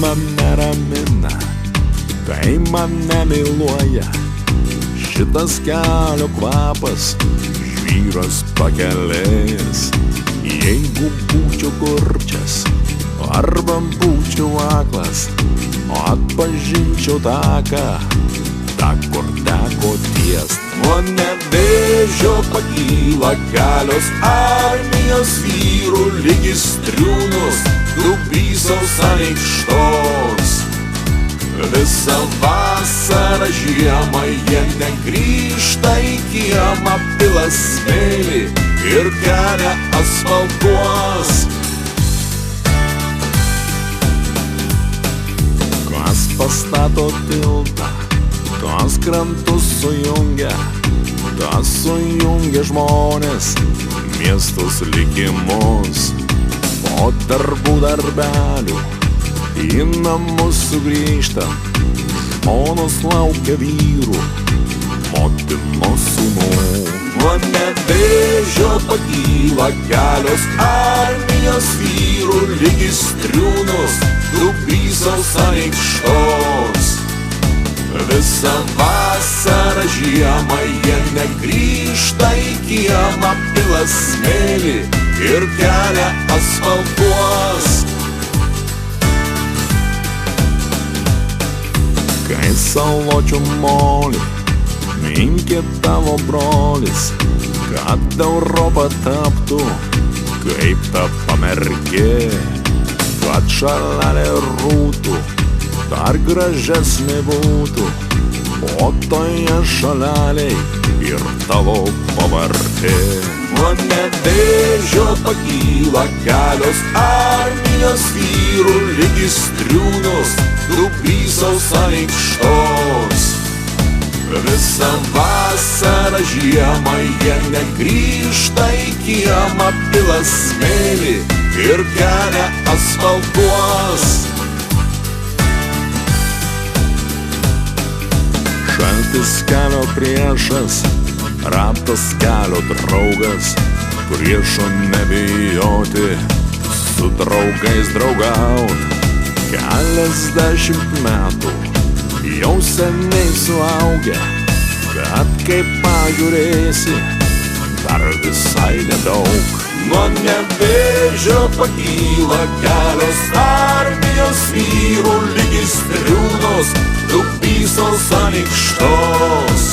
mane ramina, tai mane myluoja. Šitas kelio kvapas, žvyras pakelės. Jeigu būčiau kurčias, arba būčiau aklas, o atpažinčiau taką, kur teko tiest. Nuo Nevėžio pakyla kelios armijos vyrų, lygi striūnus, Dubysos aneikštos. Visą vasarą žiemą jie negrįžta į kiemą, pila smėlį ir kelią asfaltuos. Kas pastato tiltą, tas krantus sujungia, tas sujungia žmonės, miestus likimus. Po darbų darbelių į namus sugrįžtant, žmonos laukia vyrų, motinos sūnų. Nuo Nevėžio pakyla kelios armijos vyrų, lygi striūnus, Dubysos aneikštos. Visą vasarą žiemą jie negrįžta į kiemą, pila smėlį ir kelią asfaltuos. Kai saločių molį minkė tavo brolis, kad Europa taptų kaip ta pamergė, kad šalalė rūtų, dar gražesnė būtų, o toje šaleliai ir tavo pavardė. Nuo Nevėžio pakyla kelios armijos vyrų, lygi striūnus, Dubysos aneikštos. Visą vasarą žiemą jie negrįžta į kiemą, pila smėlį ir kelią asfaltuos. Šaltis kelio priešas, raptas kelio draugas, priešo nebijoti, su draugais draugaut. Keliasdešimt metų jau seniai suaugę, kad kaip pažiūrėsi, dar visai nedaug. Nuo Nevėžio pakyla kelios armijos vyrų, lygi striūnus, Dubysos aneikštos.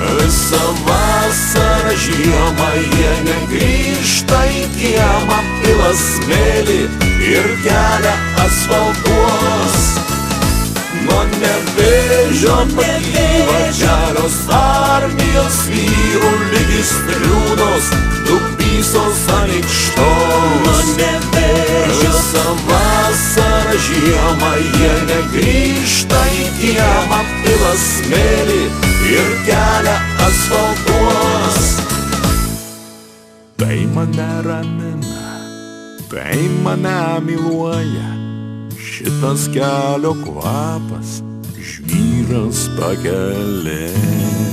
Visą vasarą žiemą jie negrįžta į kiemą, pila smėlį ir kelią asfaltuos. Nuo Nevėžio pakyla kelios armijos vyrų, lygi striūnus, Dubysos aneikštos. Visą vasarą žiemą jie negrįžta į kiemą, pila smėlį ir kelią asfaltuos. Tai mane ramina, tai mane myluoja, šitas kelio kvapas, žvyras pakelės.